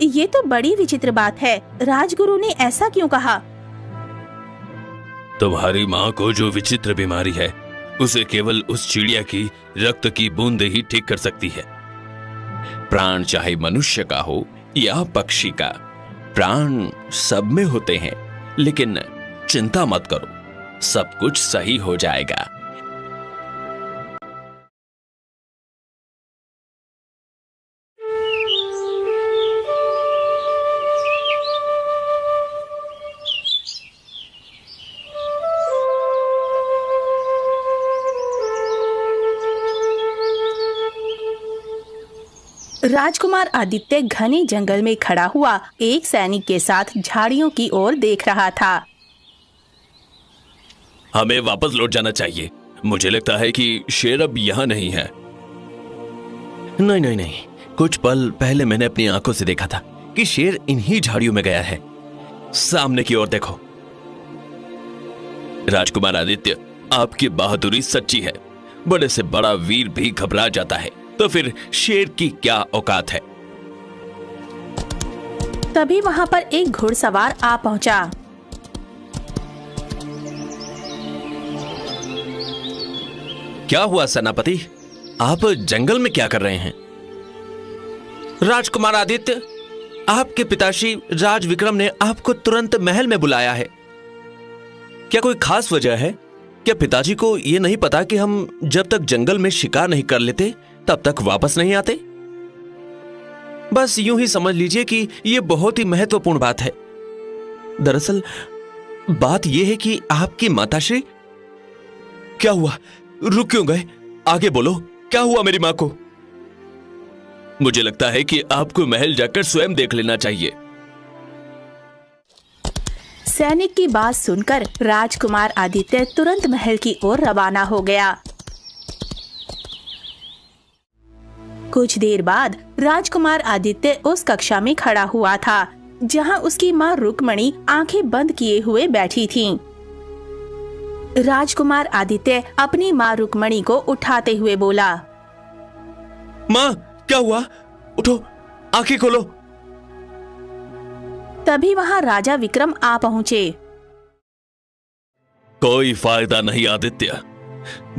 ये तो बड़ी विचित्र बात है। राजगुरु ने ऐसा क्यों कहा? तुम्हारी माँ को जो विचित्र बीमारी है उसे केवल उस चिड़िया की रक्त की बूंदें ही ठीक कर सकती है। प्राण चाहे मनुष्य का हो या पक्षी का, प्राण सब में होते हैं, लेकिन चिंता मत करो, सब कुछ सही हो जाएगा। राजकुमार आदित्य घने जंगल में खड़ा हुआ एक सैनिक के साथ झाड़ियों की ओर देख रहा था। हमें वापस लौट जाना चाहिए। मुझे लगता है कि शेर अब यहाँ नहीं है। नहीं नहीं नहीं, कुछ पल पहले मैंने अपनी आंखों से देखा था कि शेर इन्हीं झाड़ियों में गया है। सामने की ओर देखो। राजकुमार आदित्य, आपकी बहादुरी सच्ची है। बड़े से बड़ा वीर भी घबरा जाता है, तो फिर शेर की क्या औकात है। तभी वहां पर एक घुड़सवार आ पहुंचा। क्या हुआ सेनापति, आप जंगल में क्या कर रहे हैं? राजकुमार आदित्य, आपके पिताश्री राज विक्रम ने आपको तुरंत महल में बुलाया है। क्या कोई खास वजह है? क्या पिताजी को यह नहीं पता कि हम जब तक जंगल में शिकार नहीं कर लेते तब तक वापस नहीं आते? बस यूं ही समझ लीजिए कि यह बहुत ही महत्वपूर्ण बात है। दरअसल बात यह है कि आपकी माताश्री। क्या हुआ? रुक क्यों गए? आगे बोलो, क्या हुआ मेरी मां को? मुझे लगता है कि आपको महल जाकर स्वयं देख लेना चाहिए। सैनिक की बात सुनकर राजकुमार आदित्य तुरंत महल की ओर रवाना हो गया। कुछ देर बाद राजकुमार आदित्य उस कक्षा में खड़ा हुआ था जहां उसकी मां रुक्मणी आंखें बंद किए हुए बैठी थीं। राजकुमार आदित्य अपनी मां रुक्मणी को उठाते हुए बोला, मां, क्या हुआ? उठो, आंखें खोलो। तभी वहां राजा विक्रम आ पहुंचे। कोई फायदा नहीं आदित्य,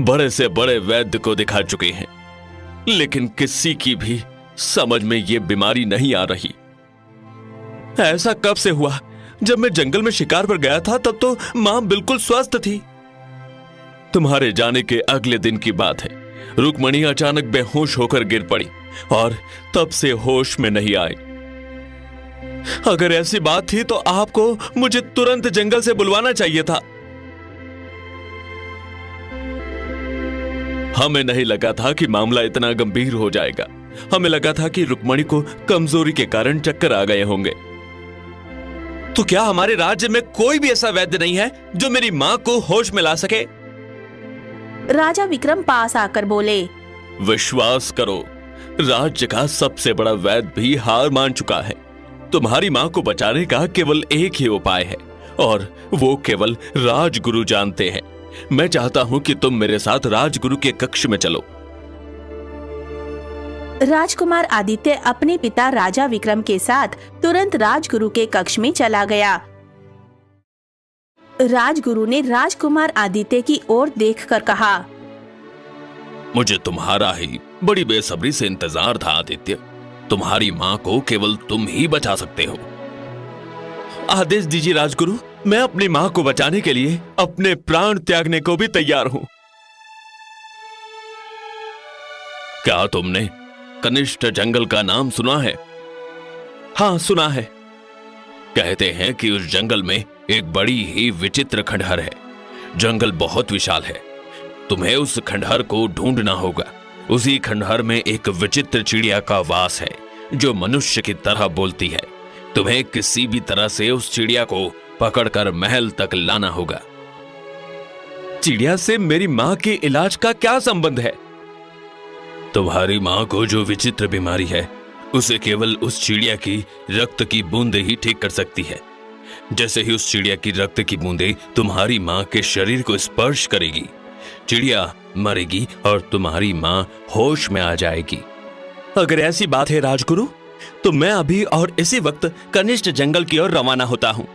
बड़े से बड़े वैद्य को दिखा चुके हैं, लेकिन किसी की भी समझ में ये बीमारी नहीं आ रही। ऐसा कब से हुआ? जब मैं जंगल में शिकार पर गया था तब तो मां बिल्कुल स्वस्थ थी। तुम्हारे जाने के अगले दिन की बात है। रुक्मणी अचानक बेहोश होकर गिर पड़ी और तब से होश में नहीं आई। अगर ऐसी बात थी तो आपको मुझे तुरंत जंगल से बुलवाना चाहिए था। हमें नहीं लगा था कि मामला इतना गंभीर हो जाएगा। हमें लगा था कि रुक्मणी को कमजोरी के कारण चक्कर आ गए होंगे। तो क्या हमारे राज्य में कोई भी ऐसा वैद्य नहीं है जो मेरी मां को होश में ला सके? राजा विक्रम पास आकर बोले, विश्वास करो, राज्य का सबसे बड़ा वैद्य भी हार मान चुका है। तुम्हारी मां को बचाने का केवल एक ही उपाय है और वो केवल राजगुरु जानते हैं। मैं चाहता हूं कि तुम मेरे साथ राजगुरु के कक्ष में चलो। राजकुमार आदित्य अपने पिता राजा विक्रम के साथ तुरंत राजगुरु के कक्ष में चला गया। राजगुरु ने राजकुमार आदित्य की ओर देखकर कहा, मुझे तुम्हारा ही बड़ी बेसब्री से इंतजार था आदित्य। तुम्हारी मां को केवल तुम ही बचा सकते हो। आदेश दीजिए राजगुरु, मैं अपनी मां को बचाने के लिए अपने प्राण त्यागने को भी तैयार हूं। क्या तुमने कनिष्ठ जंगल का नाम सुना है? हाँ, सुना है। कहते हैं कि उस जंगल में एक बड़ी ही विचित्र खंडहर है। जंगल बहुत विशाल है। तुम्हें उस खंडहर को ढूंढना होगा। उसी खंडहर में एक विचित्र चिड़िया का वास है जो मनुष्य की तरह बोलती है। तुम्हें किसी भी तरह से उस चिड़िया को पकड़कर महल तक लाना होगा। चिड़िया से मेरी मां के इलाज का क्या संबंध है? तुम्हारी मां को जो विचित्र बीमारी है उसे केवल उस चिड़िया की रक्त की बूंदें ही ठीक कर सकती है। जैसे ही उस चिड़िया की रक्त की बूंदें तुम्हारी मां के शरीर को स्पर्श करेगी, चिड़िया मरेगी और तुम्हारी मां होश में आ जाएगी। अगर ऐसी बात है राजगुरु, तो मैं अभी और इसी वक्त कनिष्ठ जंगल की ओर रवाना होता हूँ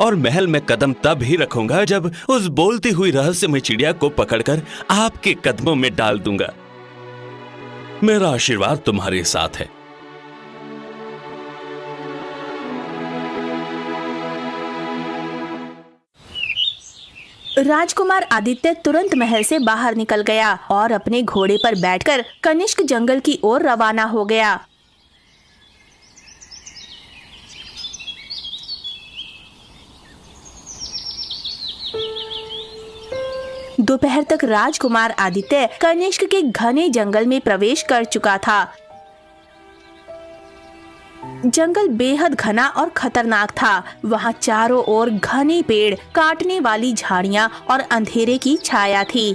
और महल में कदम तब ही रखूंगा जब उस बोलती हुई रहस्यमय चिड़िया को पकड़कर आपके कदमों में डाल दूंगा। मेरा आशीर्वाद तुम्हारे साथ है। राजकुमार आदित्य तुरंत महल से बाहर निकल गया और अपने घोड़े पर बैठकर कनिष्क जंगल की ओर रवाना हो गया। दोपहर तक राजकुमार आदित्य कनिष्क के घने जंगल में प्रवेश कर चुका था। जंगल बेहद घना और खतरनाक था। वहाँ चारों ओर घने पेड़, काटने वाली झाड़ियाँ और अंधेरे की छाया थी।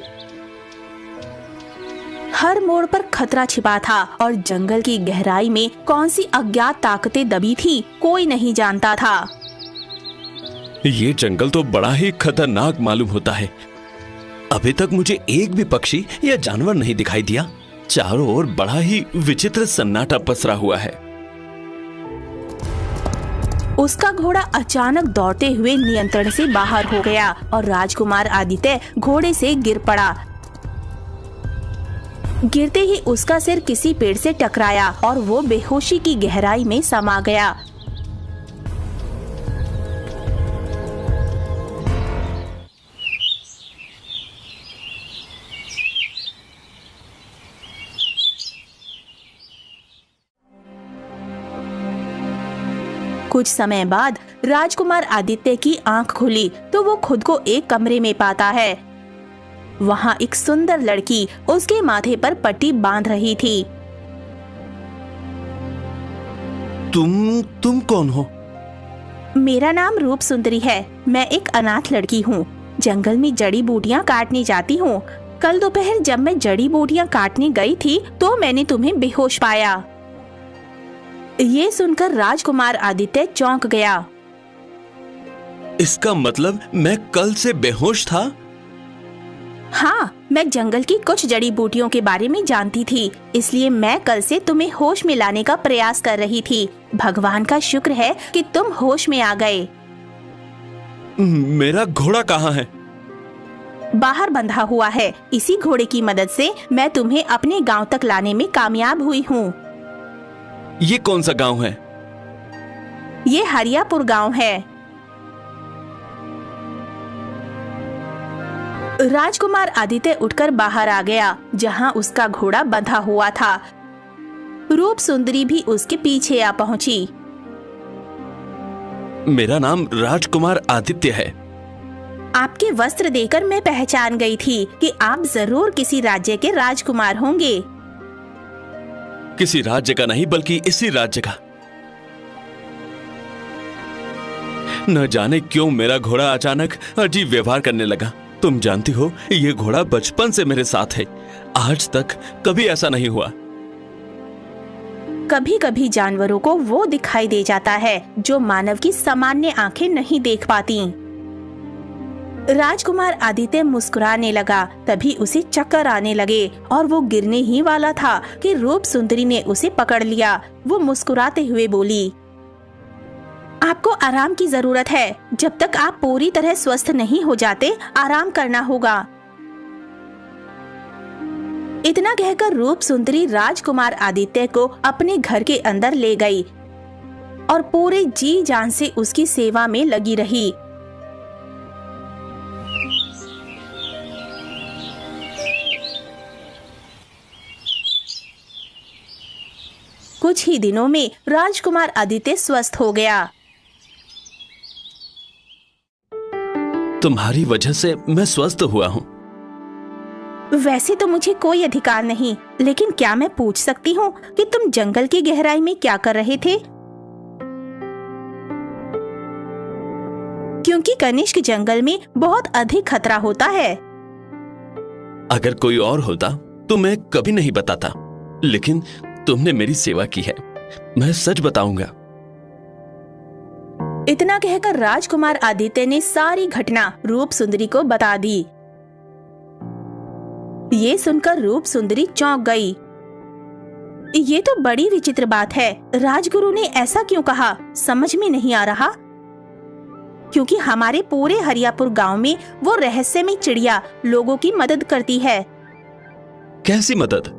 हर मोड़ पर खतरा छिपा था और जंगल की गहराई में कौन सी अज्ञात ताकतें दबी थी, कोई नहीं जानता था। ये जंगल तो बड़ा ही खतरनाक मालूम होता है। अभी तक मुझे एक भी पक्षी या जानवर नहीं दिखाई दिया। चारों ओर बड़ा ही विचित्र सन्नाटा पसरा हुआ है। उसका घोड़ा अचानक दौड़ते हुए नियंत्रण से बाहर हो गया और राजकुमार आदित्य घोड़े से गिर पड़ा। गिरते ही उसका सिर किसी पेड़ से टकराया और वो बेहोशी की गहराई में समा गया। कुछ समय बाद राजकुमार आदित्य की आंख खुली तो वो खुद को एक कमरे में पाता है। वहाँ एक सुंदर लड़की उसके माथे पर पट्टी बांध रही थी। तुम कौन हो? मेरा नाम रूप सुंदरी है। मैं एक अनाथ लड़की हूँ। जंगल में जड़ी बूटियाँ काटने जाती हूँ। कल दोपहर जब मैं जड़ी बूटियाँ काटने गई थी तो मैंने तुम्हें बेहोश पाया। ये सुनकर राजकुमार आदित्य चौंक गया। इसका मतलब मैं कल से बेहोश था? हाँ, मैं जंगल की कुछ जड़ी बूटियों के बारे में जानती थी, इसलिए मैं कल से तुम्हें होश में लाने का प्रयास कर रही थी। भगवान का शुक्र है कि तुम होश में आ गए। मेरा घोड़ा कहाँ है? बाहर बंधा हुआ है। इसी घोड़े की मदद से मैं तुम्हें अपने गांव तक लाने में कामयाब हुई हूँ। ये कौन सा गांव है? ये हरियापुर गांव है। राजकुमार आदित्य उठकर बाहर आ गया, जहां उसका घोड़ा बंधा हुआ था। रूप सुंदरी भी उसके पीछे आ पहुंची। मेरा नाम राजकुमार आदित्य है। आपके वस्त्र देखकर मैं पहचान गई थी कि आप जरूर किसी राज्य के राजकुमार होंगे। किसी राज्य का नहीं, बल्कि इसी राज्य का। न जाने क्यों मेरा घोड़ा अचानक अजीब व्यवहार करने लगा। तुम जानती हो, ये घोड़ा बचपन से मेरे साथ है। आज तक कभी ऐसा नहीं हुआ। कभी कभी जानवरों को वो दिखाई दे जाता है जो मानव की सामान्य आंखें नहीं देख पाती। राजकुमार आदित्य मुस्कुराने लगा। तभी उसे चक्कर आने लगे और वो गिरने ही वाला था कि रूप सुंदरी ने उसे पकड़ लिया। वो मुस्कुराते हुए बोली, आपको आराम की जरूरत है। जब तक आप पूरी तरह स्वस्थ नहीं हो जाते, आराम करना होगा। इतना कहकर रूप सुंदरी राजकुमार आदित्य को अपने घर के अंदर ले गई और पूरे जी जान से उसकी सेवा में लगी रही। कुछ ही दिनों में राजकुमार आदित्य स्वस्थ हो गया। तुम्हारी वजह से मैं स्वस्थ हुआ हूँ। वैसे तो मुझे कोई अधिकार नहीं, लेकिन क्या मैं पूछ सकती हूँ कि तुम जंगल की गहराई में क्या कर रहे थे? क्योंकि कनिष्क जंगल में बहुत अधिक खतरा होता है। अगर कोई और होता तो मैं कभी नहीं बताता, लेकिन तुमने मेरी सेवा की है, मैं सच बताऊंगा। इतना कहकर राजकुमार आदित्य ने सारी घटना रूप सुंदरी को बता दी। ये सुनकर रूप सुंदरी चौंक गई। ये तो बड़ी विचित्र बात है। राजगुरु ने ऐसा क्यों कहा, समझ में नहीं आ रहा। क्योंकि हमारे पूरे हरियापुर गांव में वो रहस्यमय चिड़िया लोगों की मदद करती है। कैसी मदद?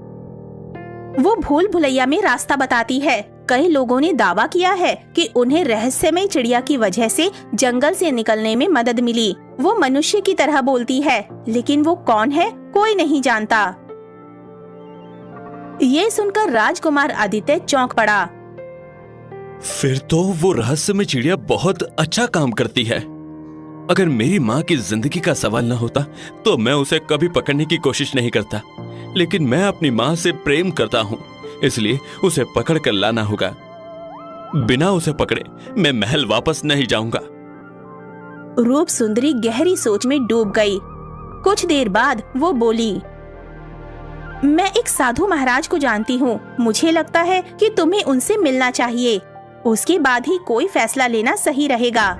वो भूल भुलैया में रास्ता बताती है। कई लोगों ने दावा किया है कि उन्हें रहस्यमय चिड़िया की वजह से जंगल से निकलने में मदद मिली। वो मनुष्य की तरह बोलती है, लेकिन वो कौन है कोई नहीं जानता। ये सुनकर राजकुमार आदित्य चौंक पड़ा। फिर तो वो रहस्यमय चिड़िया बहुत अच्छा काम करती है। अगर मेरी माँ की जिंदगी का सवाल न होता तो मैं उसे कभी पकड़ने की कोशिश नहीं करता, लेकिन मैं अपनी माँ से प्रेम करता हूँ, इसलिए उसे पकड़ कर लाना होगा। बिना उसे पकड़े मैं महल वापस नहीं जाऊंगा। रूप सुंदरी गहरी सोच में डूब गई। कुछ देर बाद वो बोली, मैं एक साधु महाराज को जानती हूँ। मुझे लगता है कि तुम्हें उनसे मिलना चाहिए, उसके बाद ही कोई फैसला लेना सही रहेगा।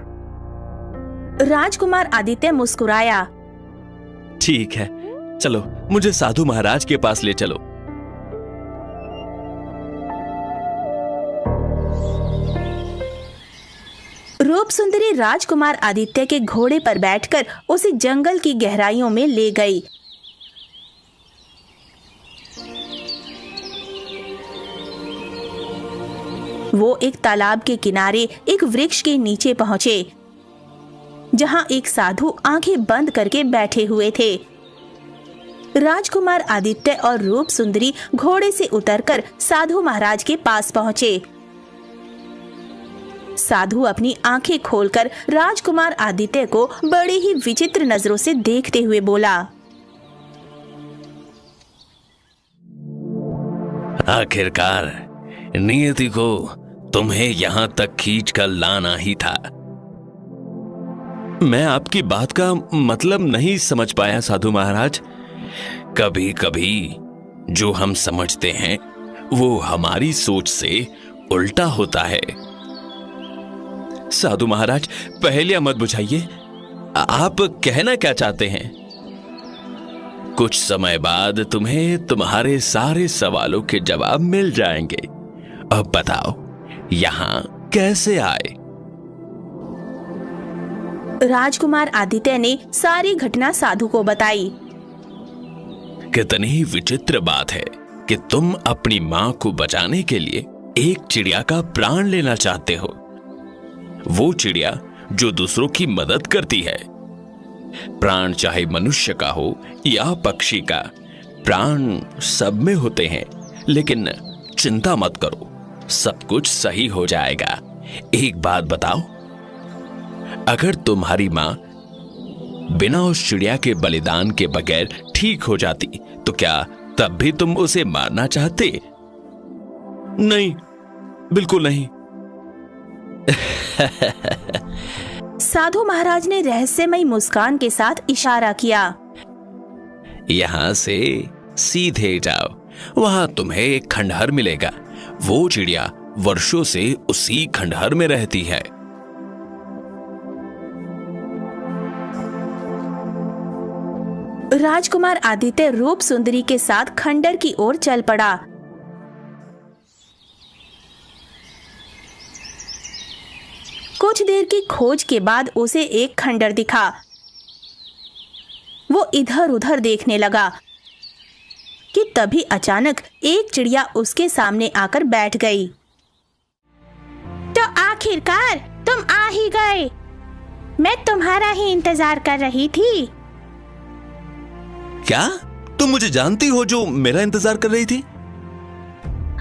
राजकुमार आदित्य मुस्कुराया। ठीक है, चलो मुझे साधु महाराज के पास ले चलो। रूप सुंदरी राजकुमार आदित्य के घोड़े पर बैठकर उसे जंगल की गहराइयों में ले गई। वो एक तालाब के किनारे एक वृक्ष के नीचे पहुंचे, जहां एक साधु आंखें बंद करके बैठे हुए थे। राजकुमार आदित्य और रूप सुंदरी घोड़े से उतरकर साधु महाराज के पास पहुंचे। साधु अपनी आंखें खोलकर राजकुमार आदित्य को बड़े ही विचित्र नजरों से देखते हुए बोला, आखिरकार नियति को तुम्हें यहां तक खींच कर लाना ही था। मैं आपकी बात का मतलब नहीं समझ पाया साधु महाराज। कभी कभी जो हम समझते हैं वो हमारी सोच से उल्टा होता है। साधु महाराज, पहेलियां मत बुझाइए। आप कहना क्या चाहते हैं? कुछ समय बाद तुम्हें तुम्हारे सारे सवालों के जवाब मिल जाएंगे। अब बताओ यहां कैसे आए? राजकुमार आदित्य ने सारी घटना साधु को बताई। कितनी विचित्र बात है कि तुम अपनी मां को बचाने के लिए एक चिड़िया का प्राण लेना चाहते हो। वो चिड़िया जो दूसरों की मदद करती है। प्राण चाहे मनुष्य का हो या पक्षी का, प्राण सब में होते हैं, लेकिन चिंता मत करो, सब कुछ सही हो जाएगा। एक बात बताओ, अगर तुम्हारी मां बिना उस चिड़िया के बलिदान के बगैर ठीक हो जाती तो क्या तब भी तुम उसे मारना चाहते? नहीं, बिल्कुल नहीं। साधु महाराज ने रहस्यमय मुस्कान के साथ इशारा किया। यहां से सीधे जाओ, वहां तुम्हें एक खंडहर मिलेगा। वो चिड़िया वर्षों से उसी खंडहर में रहती है। राजकुमार आदित्य रूप सुंदरी के साथ खंडहर की ओर चल पड़ा। कुछ देर की खोज के बाद उसे एक खंडहर दिखा। वो इधर उधर देखने लगा कि तभी अचानक एक चिड़िया उसके सामने आकर बैठ गई। तो आखिरकार तुम आ ही गए, मैं तुम्हारा ही इंतजार कर रही थी। क्या तुम मुझे जानती हो जो मेरा इंतजार कर रही थी?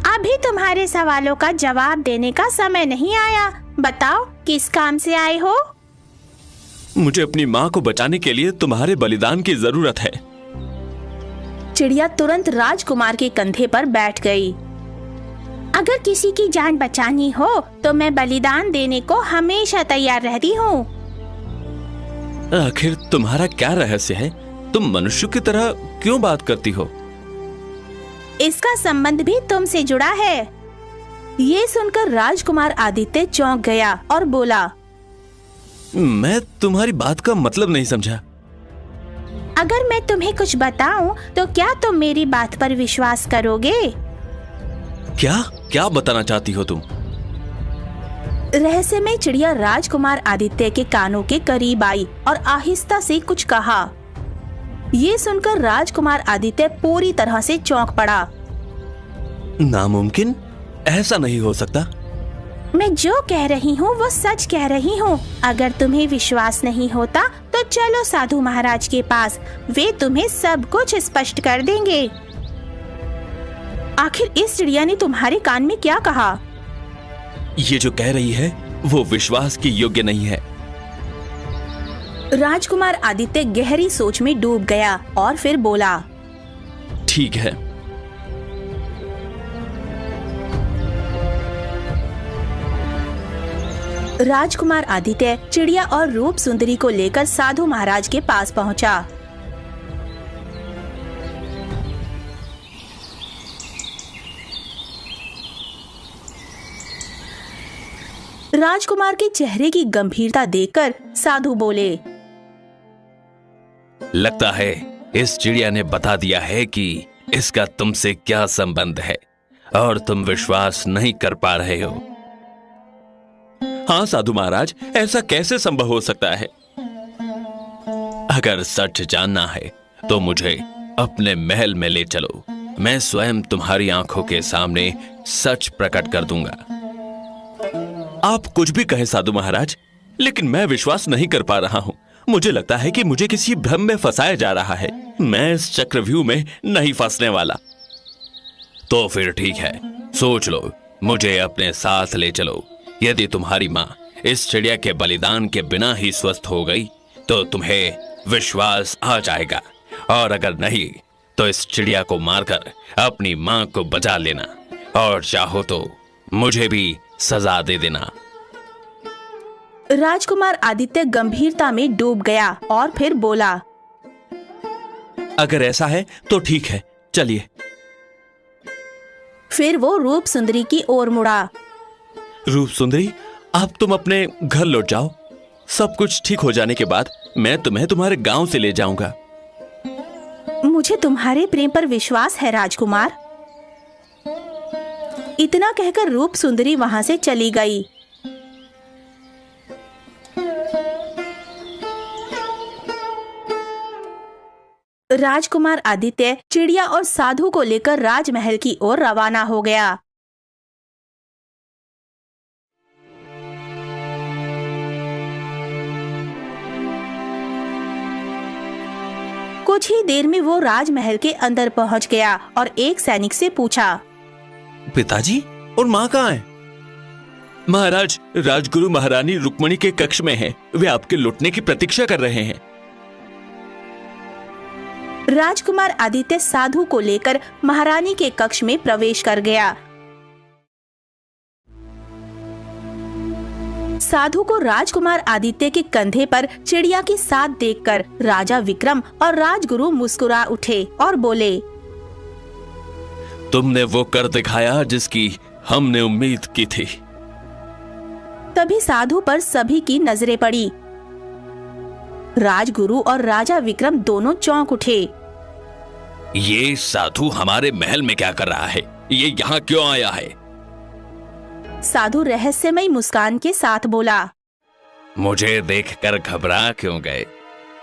अभी तुम्हारे सवालों का जवाब देने का समय नहीं आया। बताओ किस काम से आए हो? मुझे अपनी माँ को बचाने के लिए तुम्हारे बलिदान की जरूरत है। चिड़िया तुरंत राजकुमार के कंधे पर बैठ गई। अगर किसी की जान बचानी हो तो मैं बलिदान देने को हमेशा तैयार रहती हूँ। आखिर तुम्हारा क्या रहस्य है? तुम मनुष्य की तरह क्यों बात करती हो? इसका संबंध भी तुमसे जुड़ा है। ये सुनकर राजकुमार आदित्य चौंक गया और बोला, मैं तुम्हारी बात का मतलब नहीं समझा। अगर मैं तुम्हें कुछ बताऊं तो क्या तुम मेरी बात पर विश्वास करोगे? क्या क्या बताना चाहती हो तुम? रहस्यमय चिड़िया राजकुमार आदित्य के कानों के करीब आई और आहिस्ता से कुछ कहा। ये सुनकर राजकुमार आदित्य पूरी तरह से चौंक पड़ा। नामुमकिन, ऐसा नहीं हो सकता। मैं जो कह रही हूँ वो सच कह रही हूँ। अगर तुम्हें विश्वास नहीं होता तो चलो साधु महाराज के पास, वे तुम्हें सब कुछ स्पष्ट कर देंगे। आखिर इस चिड़िया ने तुम्हारे कान में क्या कहा? ये जो कह रही है वो विश्वास की योग्य नहीं है। राजकुमार आदित्य गहरी सोच में डूब गया और फिर बोला, ठीक है। राजकुमार आदित्य चिड़िया और रूप सुंदरी को लेकर साधु महाराज के पास पहुंचा। राजकुमार के चेहरे की गंभीरता देखकर साधु बोले, लगता है इस चिड़िया ने बता दिया है कि इसका तुमसे क्या संबंध है और तुम विश्वास नहीं कर पा रहे हो। हाँ साधु महाराज, ऐसा कैसे संभव हो सकता है? अगर सच जानना है तो मुझे अपने महल में ले चलो। मैं स्वयं तुम्हारी आंखों के सामने सच प्रकट कर दूंगा। आप कुछ भी कहें साधु महाराज, लेकिन मैं विश्वास नहीं कर पा रहा हूँ। मुझे लगता है कि मुझे किसी भ्रम में फंसाया जा रहा है। मैं इस चक्रव्यूह में नहीं फंसने वाला। तो फिर ठीक है, सोच लो, मुझे अपने साथ ले चलो। यदि तुम्हारी माँ इस चिड़िया के बलिदान के बिना ही स्वस्थ हो गई तो तुम्हें विश्वास आ जाएगा, और अगर नहीं तो इस चिड़िया को मारकर अपनी माँ को बचा लेना, और चाहो तो मुझे भी सजा दे देना। राजकुमार आदित्य गंभीरता में डूब गया और फिर बोला, अगर ऐसा है तो ठीक है, चलिए। फिर वो रूप सुंदरी की ओर मुड़ा। रूप सुंदरी, अब तुम अपने घर लौट जाओ। सब कुछ ठीक हो जाने के बाद मैं तुम्हें तुम्हारे गांव से ले जाऊंगा। मुझे तुम्हारे प्रेम पर विश्वास है राजकुमार। इतना कहकर रूप सुंदरी वहां से चली गई। राजकुमार आदित्य चिड़िया और साधु को लेकर राजमहल की ओर रवाना हो गया। कुछ ही देर में वो राजमहल के अंदर पहुंच गया और एक सैनिक से पूछा, पिताजी और माँ कहाँ हैं? महाराज, राजगुरु महारानी रुक्मणी के कक्ष में हैं। वे आपके लौटने की प्रतीक्षा कर रहे हैं। राजकुमार आदित्य साधु को लेकर महारानी के कक्ष में प्रवेश कर गया। साधु को राजकुमार आदित्य के कंधे पर चिड़िया की साथ देखकर राजा विक्रम और राजगुरु मुस्कुरा उठे और बोले, तुमने वो कर दिखाया जिसकी हमने उम्मीद की थी। तभी साधु पर सभी की नजरें पड़ी। राजगुरु और राजा विक्रम दोनों चौंक उठे। ये साधु हमारे महल में क्या कर रहा है? ये यहाँ क्यों आया है? साधु रहस्यमय मुस्कान के साथ बोला, मुझे देखकर घबरा क्यों गए?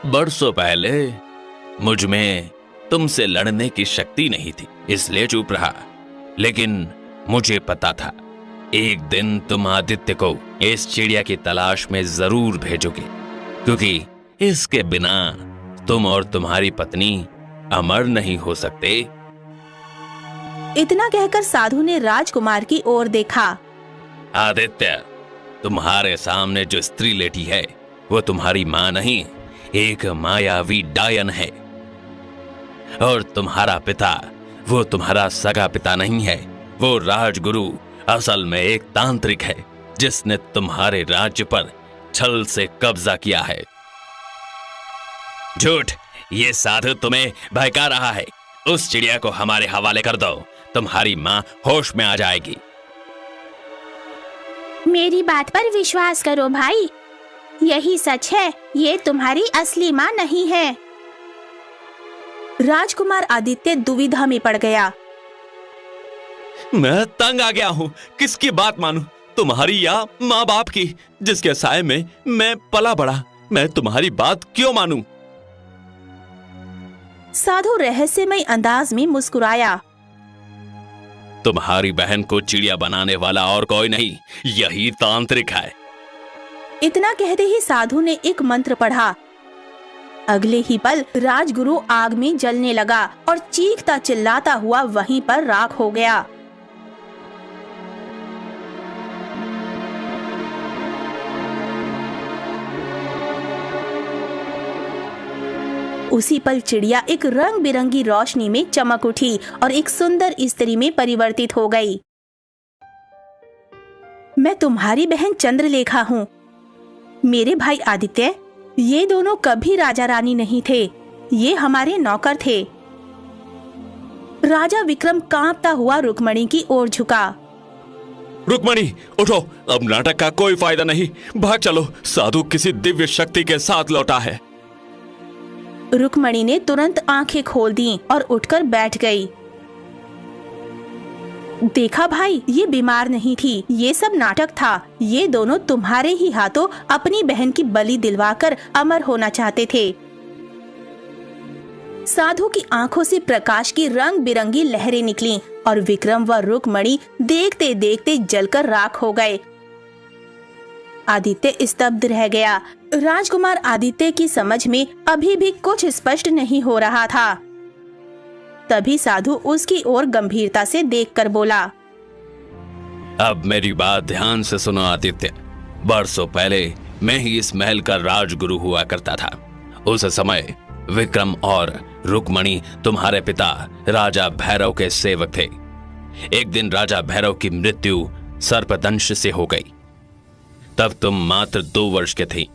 बरसों पहले मुझ में तुमसे लड़ने की शक्ति नहीं थी, इसलिए चुप रहा। लेकिन मुझे पता था एक दिन तुम आदित्य को इस चिड़िया की तलाश में जरूर भेजोगे, क्योंकि इसके बिना तुम और तुम्हारी पत्नी अमर नहीं हो सकते। इतना कहकर साधु ने राजकुमार की ओर देखा। आदित्य, तुम्हारे सामने जो स्त्री लेटी है वो तुम्हारी मां नहीं, एक मायावी डायन है। और तुम्हारा पिता वो तुम्हारा सगा पिता नहीं है, वो राजगुरु असल में एक तांत्रिक है जिसने तुम्हारे राज्य पर छल से कब्जा किया है। झूठ, ये साधु तुम्हें बहका रहा है। उस चिड़िया को हमारे हवाले कर दो, तुम्हारी मां होश में आ जाएगी। मेरी बात पर विश्वास करो भाई, यही सच है, ये तुम्हारी असली मां नहीं है। राजकुमार आदित्य दुविधा में पड़ गया। मैं तंग आ गया हूँ। किसकी बात मानूं, तुम्हारी या माँ बाप की, जिसके साए में मैं पला बड़ा। मैं तुम्हारी बात क्यों मानूं? साधु रहस्यमय अंदाज में मुस्कुराया। तुम्हारी बहन को चिड़िया बनाने वाला और कोई नहीं, यही तांत्रिक है। इतना कहते ही साधु ने एक मंत्र पढ़ा। अगले ही पल राजगुरु आग में जलने लगा और चीखता चिल्लाता हुआ वहीं पर राख हो गया। उसी पल चिड़िया एक रंग बिरंगी रोशनी में चमक उठी और एक सुंदर स्त्री में परिवर्तित हो गई। मैं तुम्हारी बहन चंद्रलेखा हूँ। मेरे भाई आदित्य, ये दोनों कभी राजा रानी नहीं थे, ये हमारे नौकर थे। राजा विक्रम कांपता हुआ रुक्मणी की ओर झुका। रुक्मणी उठो, अब नाटक का कोई फायदा नहीं, भाग चलो। साधु किसी दिव्य शक्ति के साथ लौटा है। रुक्मणी ने तुरंत आंखें खोल दी और उठकर बैठ गई। देखा भाई, ये बीमार नहीं थी, ये सब नाटक था। ये दोनों तुम्हारे ही हाथों अपनी बहन की बलि दिलवाकर अमर होना चाहते थे। साधु की आंखों से प्रकाश की रंग बिरंगी लहरें निकलीं और विक्रम व रुक्मणी देखते देखते जलकर राख हो गए। आदित्य स्तब्ध रह गया। राजकुमार आदित्य की समझ में अभी भी कुछ स्पष्ट नहीं हो रहा था। तभी साधु उसकी ओर गंभीरता से देखकर बोला, अब मेरी बात ध्यान से सुनो आदित्य। बरसों पहले मैं ही इस महल का राजगुरु हुआ करता था। उस समय विक्रम और रुक्मणी तुम्हारे पिता राजा भैरव के सेवक थे। एक दिन राजा भैरव की मृत्यु सर्पदंश से हो गई। तब तुम मात्र 2 वर्ष के थी,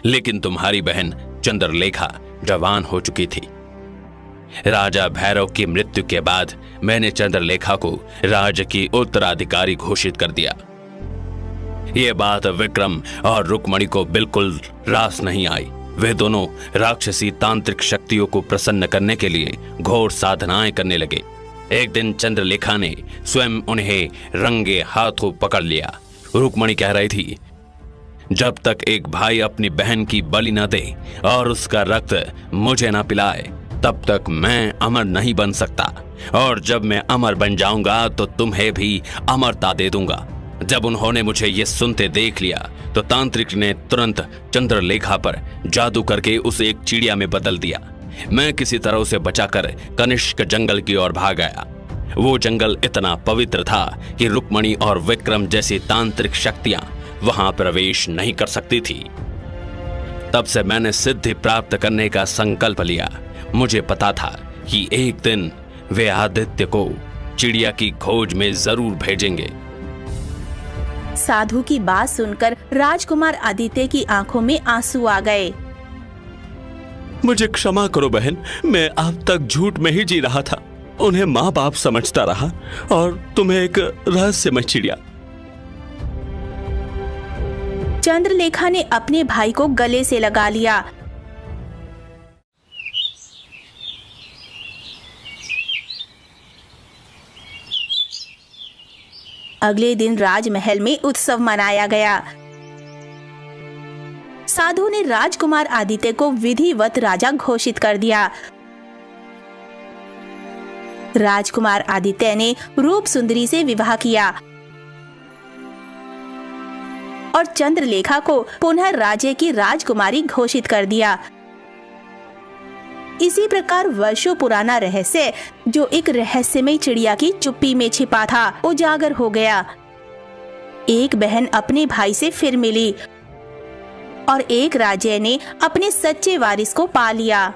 लेकिन तुम्हारी बहन चंद्रलेखा जवान हो चुकी थी। राजा भैरव की मृत्यु के बाद मैंने चंद्रलेखा को राज्य की उत्तराधिकारी घोषित कर दिया। यह बात विक्रम और रुक्मणी को बिल्कुल रास नहीं आई। वे दोनों राक्षसी तांत्रिक शक्तियों को प्रसन्न करने के लिए घोर साधनाएं करने लगे। एक दिन चंद्रलेखा ने स्वयं उन्हें रंगे हाथों पकड़ लिया। रुक्मणी कह रही थी, जब तक एक भाई अपनी बहन की बलि न दे और उसका रक्त मुझे न पिलाए, तब तक मैं अमर नहीं बन सकता, और जब मैं अमर बन जाऊंगा तो तुम्हें भी अमरता दे दूंगा। जब उन्होंने मुझे ये सुनते देख लिया तो तांत्रिक ने तुरंत चंद्रलेखा पर जादू करके उसे एक चिड़िया में बदल दिया। मैं किसी तरह उसे बचाकर कनिष्क जंगल की ओर भाग गया। वो जंगल इतना पवित्र था कि रुक्मणी और विक्रम जैसी तांत्रिक शक्तियां वहां प्रवेश नहीं कर सकती थी। तब से मैंने सिद्धि प्राप्त करने का संकल्प लिया। मुझे पता था कि एक दिन वे आदित्य को चिड़िया की खोज में जरूर भेजेंगे। साधु की बात सुनकर राजकुमार आदित्य की आंखों में आंसू आ गए। मुझे क्षमा करो बहन, मैं अब तक झूठ में ही जी रहा था। उन्हें माँ बाप समझता रहा और तुम्हें एक रहस्यमय चिड़िया। चंद्रलेखा ने अपने भाई को गले से लगा लिया। अगले दिन राजमहल में उत्सव मनाया गया। साधु ने राजकुमार आदित्य को विधिवत राजा घोषित कर दिया। राजकुमार आदित्य ने रूप सुंदरी से विवाह किया और चंद्रलेखा को पुनः राज्य की राजकुमारी घोषित कर दिया। इसी प्रकार वर्षों पुराना रहस्य, जो एक रहस्यमय चिड़िया की चुप्पी में छिपा था, उजागर हो गया। एक बहन अपने भाई से फिर मिली और एक राज्य ने अपने सच्चे वारिस को पा लिया।